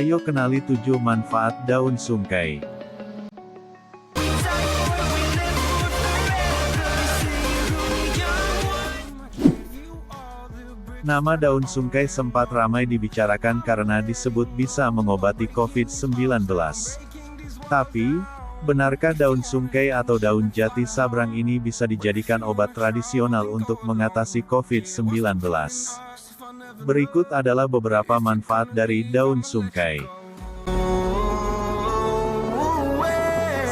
Ayo kenali 7 manfaat daun sungkai. Nama daun sungkai sempat ramai dibicarakan karena disebut bisa mengobati COVID-19. Tapi, benarkah daun sungkai atau daun jati sabrang ini bisa dijadikan obat tradisional untuk mengatasi COVID-19? Berikut adalah beberapa manfaat dari daun sungkai.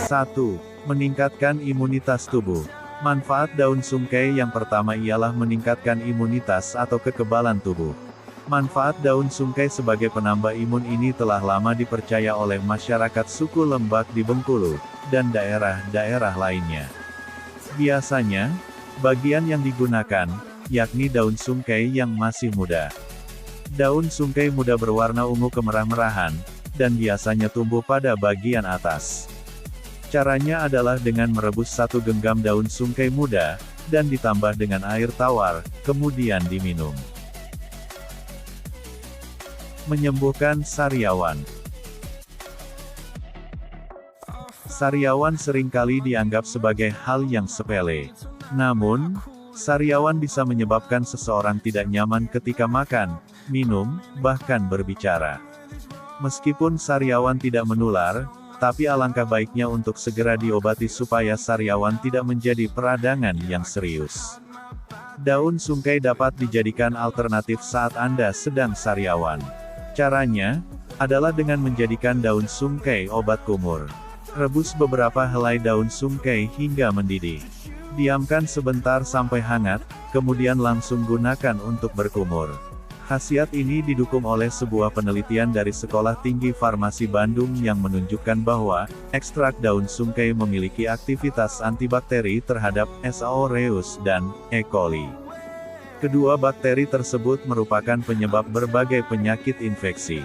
1. Meningkatkan imunitas tubuh. Manfaat daun sungkai yang pertama ialah meningkatkan imunitas atau kekebalan tubuh. Manfaat daun sungkai sebagai penambah imun ini telah lama dipercaya oleh masyarakat suku Lembak di Bengkulu, dan daerah-daerah lainnya. Biasanya, bagian yang digunakan, yakni daun sungkai yang masih muda. Daun sungkai muda berwarna ungu kemerah-merahan, dan biasanya tumbuh pada bagian atas. Caranya adalah dengan merebus 1 genggam daun sungkai muda, dan ditambah dengan air tawar, kemudian diminum. Menyembuhkan sariawan. Sariawan seringkali dianggap sebagai hal yang sepele. Namun, sariawan bisa menyebabkan seseorang tidak nyaman ketika makan, minum, bahkan berbicara. Meskipun sariawan tidak menular, tapi alangkah baiknya untuk segera diobati supaya sariawan tidak menjadi peradangan yang serius. Daun sungkai dapat dijadikan alternatif saat Anda sedang sariawan. Caranya adalah dengan menjadikan daun sungkai obat kumur. Rebus beberapa helai daun sungkai hingga mendidih. Diamkan sebentar sampai hangat, kemudian langsung gunakan untuk berkumur. Khasiat ini didukung oleh sebuah penelitian dari Sekolah Tinggi Farmasi Bandung yang menunjukkan bahwa ekstrak daun sungkai memiliki aktivitas antibakteri terhadap S. aureus dan E. coli. Kedua bakteri tersebut merupakan penyebab berbagai penyakit infeksi.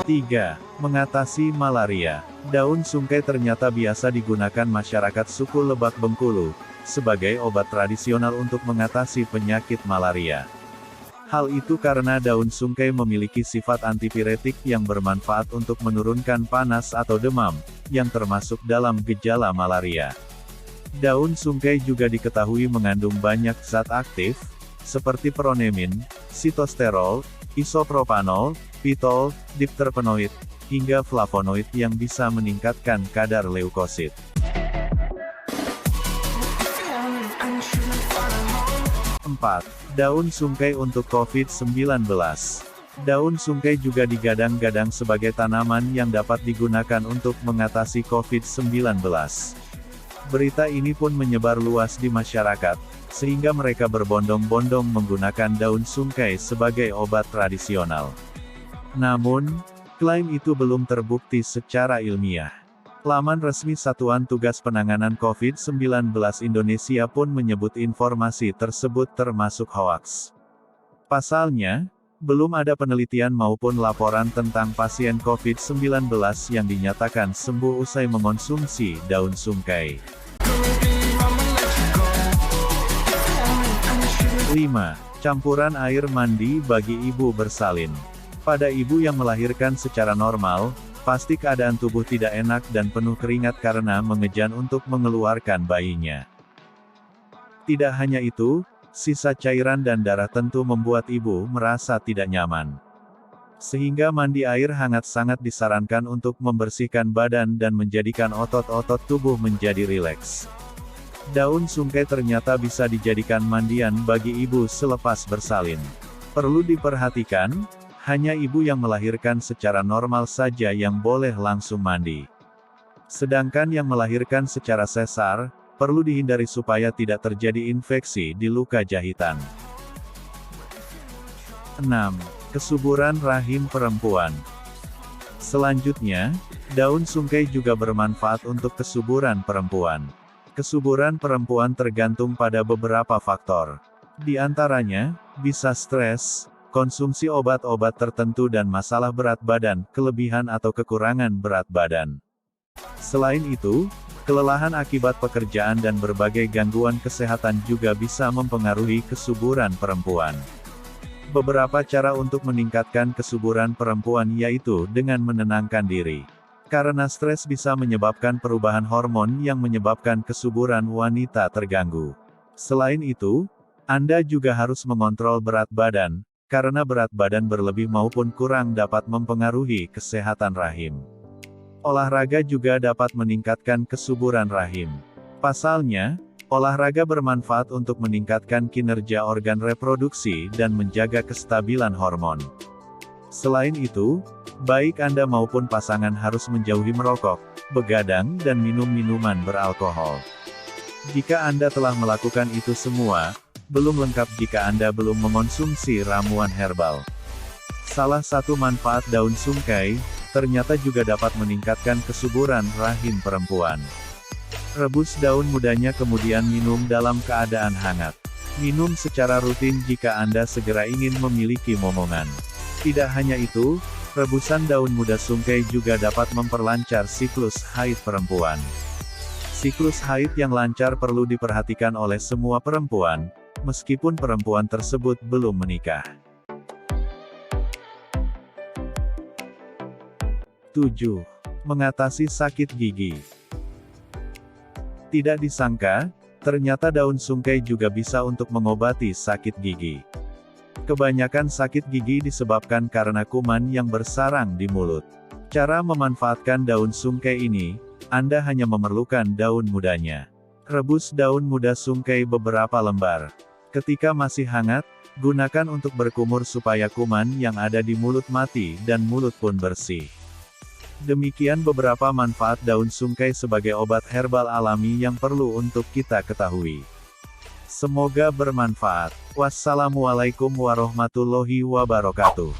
3. Mengatasi malaria. Daun sungkai ternyata biasa digunakan masyarakat suku Lebak Bengkulu sebagai obat tradisional untuk mengatasi penyakit malaria. Hal itu karena daun sungkai memiliki sifat antipiretik yang bermanfaat untuk menurunkan panas atau demam, yang termasuk dalam gejala malaria. Daun sungkai juga diketahui mengandung banyak zat aktif, seperti pronemin, sitosterol, isopropanol, pitol, dipterpenoid, hingga flavonoid yang bisa meningkatkan kadar leukosit. 4. Daun sungkai untuk COVID-19. Daun sungkai juga digadang-gadang sebagai tanaman yang dapat digunakan untuk mengatasi COVID-19. Berita ini pun menyebar luas di masyarakat, sehingga mereka berbondong-bondong menggunakan daun sungkai sebagai obat tradisional. Namun, klaim itu belum terbukti secara ilmiah. Laman resmi Satuan Tugas Penanganan COVID-19 Indonesia pun menyebut informasi tersebut termasuk hoaks. Pasalnya, belum ada penelitian maupun laporan tentang pasien COVID-19 yang dinyatakan sembuh usai mengonsumsi daun sungkai. 5. Campuran air mandi bagi ibu bersalin. Pada ibu yang melahirkan secara normal, pasti keadaan tubuh tidak enak dan penuh keringat karena mengejan untuk mengeluarkan bayinya. Tidak hanya itu, sisa cairan dan darah tentu membuat ibu merasa tidak nyaman. Sehingga mandi air hangat sangat disarankan untuk membersihkan badan dan menjadikan otot-otot tubuh menjadi rileks. Daun sungkai ternyata bisa dijadikan mandian bagi ibu selepas bersalin. Perlu diperhatikan, hanya ibu yang melahirkan secara normal saja yang boleh langsung mandi. Sedangkan yang melahirkan secara sesar, perlu dihindari supaya tidak terjadi infeksi di luka jahitan. 6. Kesuburan rahim perempuan. Selanjutnya, daun sungkai juga bermanfaat untuk kesuburan perempuan. Kesuburan perempuan tergantung pada beberapa faktor. Di antaranya, bisa stres, konsumsi obat-obat tertentu dan masalah berat badan, kelebihan atau kekurangan berat badan. Selain itu, kelelahan akibat pekerjaan dan berbagai gangguan kesehatan juga bisa mempengaruhi kesuburan perempuan. Beberapa cara untuk meningkatkan kesuburan perempuan yaitu dengan menenangkan diri. Karena stres bisa menyebabkan perubahan hormon yang menyebabkan kesuburan wanita terganggu. Selain itu, Anda juga harus mengontrol berat badan, karena berat badan berlebih maupun kurang dapat mempengaruhi kesehatan rahim. Olahraga juga dapat meningkatkan kesuburan rahim. Pasalnya, olahraga bermanfaat untuk meningkatkan kinerja organ reproduksi dan menjaga kestabilan hormon. Selain itu, baik Anda maupun pasangan harus menjauhi merokok, begadang dan minum minuman beralkohol. Jika Anda telah melakukan itu semua, belum lengkap jika Anda belum mengonsumsi ramuan herbal. Salah satu manfaat daun sungkai, ternyata juga dapat meningkatkan kesuburan rahim perempuan. Rebus daun mudanya kemudian minum dalam keadaan hangat. Minum secara rutin jika Anda segera ingin memiliki momongan. Tidak hanya itu, rebusan daun muda sungkai juga dapat memperlancar siklus haid perempuan. Siklus haid yang lancar perlu diperhatikan oleh semua perempuan, meskipun perempuan tersebut belum menikah. 7. Mengatasi sakit gigi. Tidak disangka, ternyata daun sungkai juga bisa untuk mengobati sakit gigi. Kebanyakan sakit gigi disebabkan karena kuman yang bersarang di mulut. Cara memanfaatkan daun sungkai ini, Anda hanya memerlukan daun mudanya. Rebus daun muda sungkai beberapa lembar. Ketika masih hangat, gunakan untuk berkumur supaya kuman yang ada di mulut mati dan mulut pun bersih. Demikian beberapa manfaat daun sungkai sebagai obat herbal alami yang perlu untuk kita ketahui. Semoga bermanfaat. Wassalamualaikum warahmatullahi wabarakatuh.